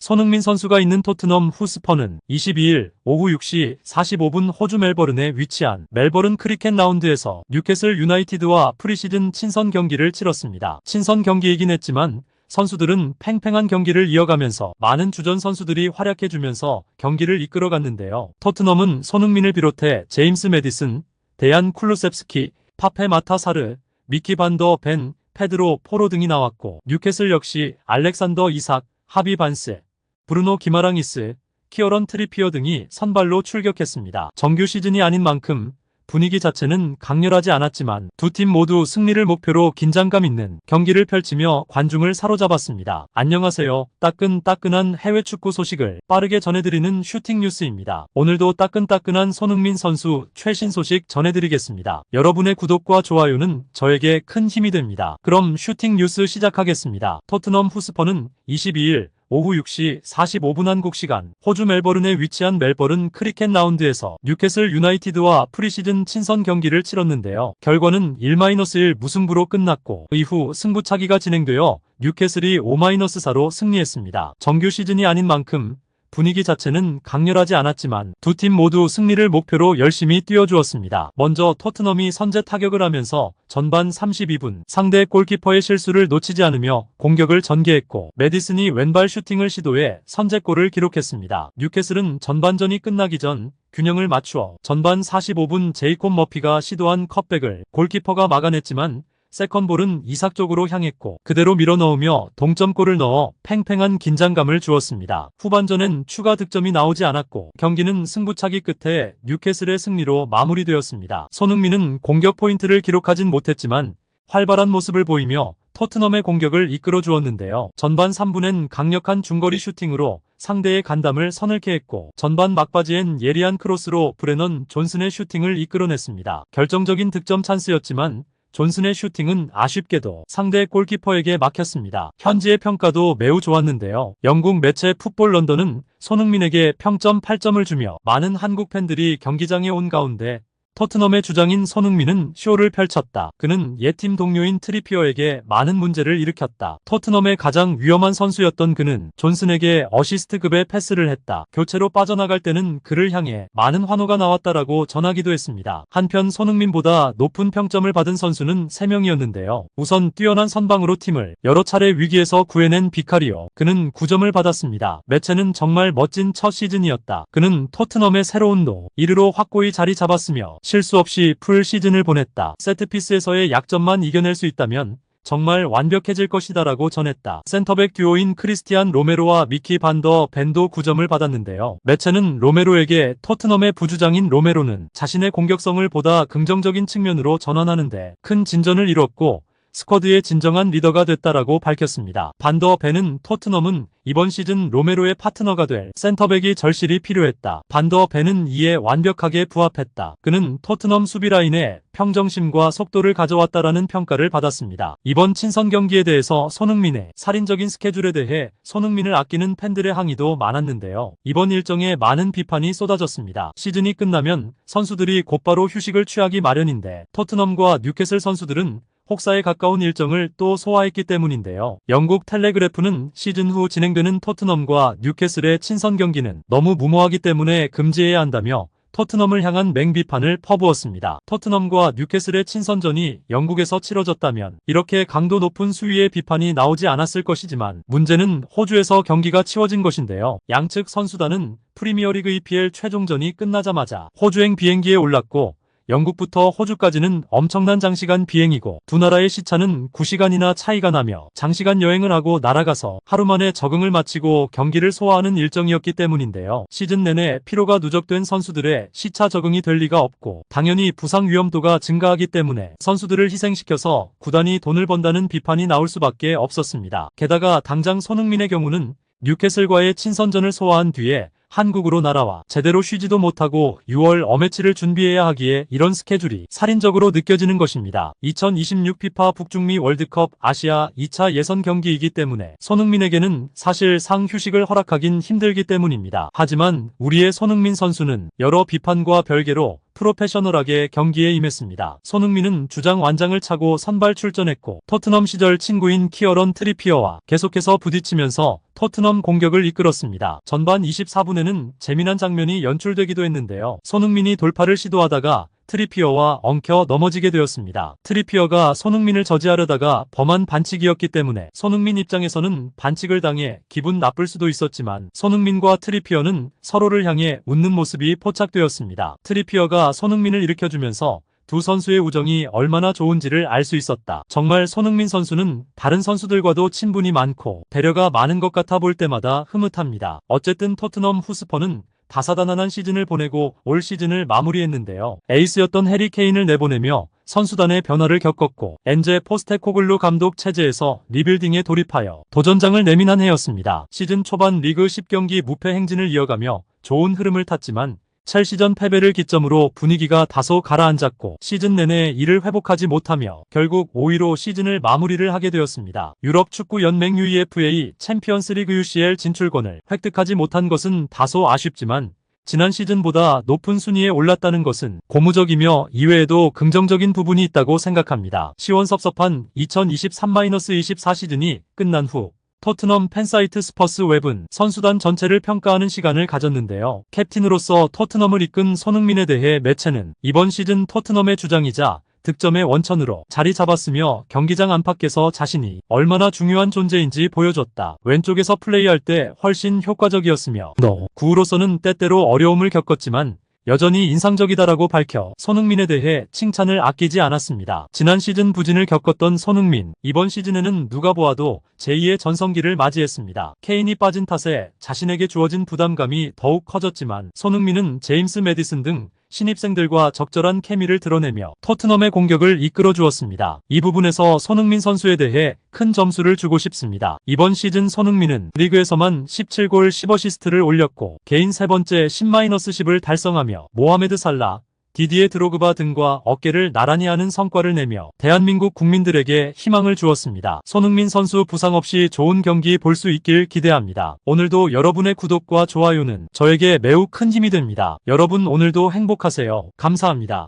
손흥민 선수가 있는 토트넘 후스퍼는 22일 오후 6시 45분 호주 멜버른에 위치한 멜버른 크리켓 라운드에서 뉴캐슬 유나이티드와 프리시즌 친선 경기를 치렀습니다. 친선 경기이긴 했지만 선수들은 팽팽한 경기를 이어가면서 많은 주전 선수들이 활약해주면서 경기를 이끌어갔는데요. 토트넘은 손흥민을 비롯해 제임스 매디슨, 데얀 쿨루셉스키, 파페 마타사르, 미키 반더 벤, 페드로 포로 등이 나왔고, 뉴캐슬 역시 알렉산더 이삭, 하비 반스, 브루노 기마랑이스, 키어런 트리피어 등이 선발로 출격했습니다. 정규 시즌이 아닌 만큼 분위기 자체는 강렬하지 않았지만 두 팀 모두 승리를 목표로 긴장감 있는 경기를 펼치며 관중을 사로잡았습니다. 안녕하세요. 따끈따끈한 해외 축구 소식을 빠르게 전해드리는 슈팅 뉴스입니다. 오늘도 따끈따끈한 손흥민 선수 최신 소식 전해드리겠습니다. 여러분의 구독과 좋아요는 저에게 큰 힘이 됩니다. 그럼 슈팅 뉴스 시작하겠습니다. 토트넘 후스퍼는 22일 오후 6시 45분 한국 시간 호주 멜버른에 위치한 멜버른 크리켓 라운드에서 뉴캐슬 유나이티드와 프리시즌 친선 경기를 치렀는데요. 결과는 1-1 무승부로 끝났고 이후 승부차기가 진행되어 뉴캐슬이 5-4로 승리했습니다. 정규 시즌이 아닌 만큼 분위기 자체는 강렬하지 않았지만 두 팀 모두 승리를 목표로 열심히 뛰어주었습니다. 먼저 토트넘이 선제 타격을 하면서 전반 32분 상대 골키퍼의 실수를 놓치지 않으며 공격을 전개했고 매디슨이 왼발 슈팅을 시도해 선제골을 기록했습니다. 뉴캐슬은 전반전이 끝나기 전 균형을 맞추어 전반 45분 제이콥 머피가 시도한 컷백을 골키퍼가 막아냈지만 세컨볼은 이삭 쪽으로 향했고 그대로 밀어넣으며 동점골을 넣어 팽팽한 긴장감을 주었습니다. 후반전엔 추가 득점이 나오지 않았고 경기는 승부차기 끝에 뉴캐슬의 승리로 마무리되었습니다. 손흥민은 공격 포인트를 기록하진 못했지만 활발한 모습을 보이며 토트넘의 공격을 이끌어 주었는데요. 전반 3분엔 강력한 중거리 슈팅으로 상대의 간담을 서늘케 했고 전반 막바지엔 예리한 크로스로 브레넌 존슨의 슈팅을 이끌어냈습니다. 결정적인 득점 찬스였지만 존슨의 슈팅은 아쉽게도 상대 골키퍼에게 막혔습니다. 현지의 평가도 매우 좋았는데요. 영국 매체 풋볼 런던은 손흥민에게 평점 8점을 주며 많은 한국 팬들이 경기장에 온 가운데 토트넘의 주장인 손흥민은 쇼를 펼쳤다. 그는 옛팀 동료인 트리피어에게 많은 문제를 일으켰다. 토트넘의 가장 위험한 선수였던 그는 존슨에게 어시스트급의 패스를 했다. 교체로 빠져나갈 때는 그를 향해 많은 환호가 나왔다라고 전하기도 했습니다. 한편 손흥민보다 높은 평점을 받은 선수는 3명이었는데요. 우선 뛰어난 선방으로 팀을 여러 차례 위기에서 구해낸 비카리오. 그는 9점을 받았습니다. 매체는 정말 멋진 첫 시즌이었다. 그는 토트넘의 새로운 이르로 확고히 자리 잡았으며 실수 없이 풀 시즌을 보냈다. 세트피스에서의 약점만 이겨낼 수 있다면 정말 완벽해질 것이다라고 전했다. 센터백 듀오인 크리스티안 로메로와 미키 반더 벤도 9점을 받았는데요. 매체는 로메로에게 토트넘의 부주장인 로메로는 자신의 공격성을 보다 긍정적인 측면으로 전환하는데 큰 진전을 이뤘고 스쿼드의 진정한 리더가 됐다라고 밝혔습니다. 반더 벤은 토트넘은 이번 시즌 로메로의 파트너가 될 센터백이 절실히 필요했다. 반더 벤은 이에 완벽하게 부합했다. 그는 토트넘 수비라인에 평정심과 속도를 가져왔다라는 평가를 받았습니다. 이번 친선 경기에 대해서 손흥민의 살인적인 스케줄에 대해 손흥민을 아끼는 팬들의 항의도 많았는데요. 이번 일정에 많은 비판이 쏟아졌습니다. 시즌이 끝나면 선수들이 곧바로 휴식을 취하기 마련인데 토트넘과 뉴캐슬 선수들은 혹사에 가까운 일정을 또 소화했기 때문인데요. 영국 텔레그래프는 시즌 후 진행되는 토트넘과 뉴캐슬의 친선 경기는 너무 무모하기 때문에 금지해야 한다며 토트넘을 향한 맹비판을 퍼부었습니다. 토트넘과 뉴캐슬의 친선전이 영국에서 치러졌다면 이렇게 강도 높은 수위의 비판이 나오지 않았을 것이지만 문제는 호주에서 경기가 치워진 것인데요. 양측 선수단은 프리미어리그 EPL 최종전이 끝나자마자 호주행 비행기에 올랐고 영국부터 호주까지는 엄청난 장시간 비행이고 두 나라의 시차는 9시간이나 차이가 나며 장시간 여행을 하고 날아가서 하루 만에 적응을 마치고 경기를 소화하는 일정이었기 때문인데요. 시즌 내내 피로가 누적된 선수들의 시차 적응이 될 리가 없고 당연히 부상 위험도가 증가하기 때문에 선수들을 희생시켜서 구단이 돈을 번다는 비판이 나올 수밖에 없었습니다. 게다가 당장 손흥민의 경우는 뉴캐슬과의 친선전을 소화한 뒤에 한국으로 날아와 제대로 쉬지도 못하고 6월 어매치를 준비해야 하기에 이런 스케줄이 살인적으로 느껴지는 것입니다. 2026 피파 북중미 월드컵 아시아 2차 예선 경기이기 때문에 손흥민에게는 사실상 휴식을 허락하긴 힘들기 때문입니다. 하지만 우리의 손흥민 선수는 여러 비판과 별개로 프로페셔널하게 경기에 임했습니다. 손흥민은 주장 완장을 차고 선발 출전했고 토트넘 시절 친구인 키어런 트리피어와 계속해서 부딪히면서 토트넘 공격을 이끌었습니다. 전반 24분에는 재미난 장면이 연출되기도 했는데요. 손흥민이 돌파를 시도하다가 트리피어와 엉켜 넘어지게 되었습니다. 트리피어가 손흥민을 저지하려다가 범한 반칙이었기 때문에 손흥민 입장에서는 반칙을 당해 기분 나쁠 수도 있었지만 손흥민과 트리피어는 서로를 향해 웃는 모습이 포착되었습니다. 트리피어가 손흥민을 일으켜주면서 두 선수의 우정이 얼마나 좋은지를 알 수 있었다. 정말 손흥민 선수는 다른 선수들과도 친분이 많고 배려가 많은 것 같아 볼 때마다 흐뭇합니다. 어쨌든 토트넘 후스퍼는 다사다난한 시즌을 보내고 올 시즌을 마무리했는데요. 에이스였던 해리 케인을 내보내며 선수단의 변화를 겪었고 엔제 포스테코글루 감독 체제에서 리빌딩에 돌입하여 도전장을 내민 한 해였습니다. 시즌 초반 리그 10경기 무패 행진을 이어가며 좋은 흐름을 탔지만 첼시전 패배를 기점으로 분위기가 다소 가라앉았고 시즌 내내 이를 회복하지 못하며 결국 5위로 시즌을 마무리를 하게 되었습니다. 유럽 축구 연맹 UEFA 챔피언스리그 UCL 진출권을 획득하지 못한 것은 다소 아쉽지만 지난 시즌보다 높은 순위에 올랐다는 것은 고무적이며 이외에도 긍정적인 부분이 있다고 생각합니다. 시원섭섭한 2023-24 시즌이 끝난 후 토트넘 팬사이트 스퍼스 웹은 선수단 전체를 평가하는 시간을 가졌는데요. 캡틴으로서 토트넘을 이끈 손흥민에 대해 매체는 이번 시즌 토트넘의 주장이자 득점의 원천으로 자리 잡았으며 경기장 안팎에서 자신이 얼마나 중요한 존재인지 보여줬다. 왼쪽에서 플레이할 때 훨씬 효과적이었으며 구로서는 때때로 어려움을 겪었지만 여전히 인상적이다라고 밝혀 손흥민에 대해 칭찬을 아끼지 않았습니다. 지난 시즌 부진을 겪었던 손흥민, 이번 시즌에는 누가 보아도 제2의 전성기를 맞이했습니다. 케인이 빠진 탓에 자신에게 주어진 부담감이 더욱 커졌지만 손흥민은 제임스 매디슨 등 신입생들과 적절한 케미를 드러내며 토트넘의 공격을 이끌어 주었습니다. 이 부분에서 손흥민 선수에 대해 큰 점수를 주고 싶습니다. 이번 시즌 손흥민은 리그에서만 17골 10어시스트를 올렸고 개인 세 번째 10-10을 달성하며 모하메드 살라, 디디에 드로그바 등과 어깨를 나란히 하는 성과를 내며 대한민국 국민들에게 희망을 주었습니다. 손흥민 선수 부상 없이 좋은 경기 볼 수 있길 기대합니다. 오늘도 여러분의 구독과 좋아요는 저에게 매우 큰 힘이 됩니다. 여러분 오늘도 행복하세요. 감사합니다.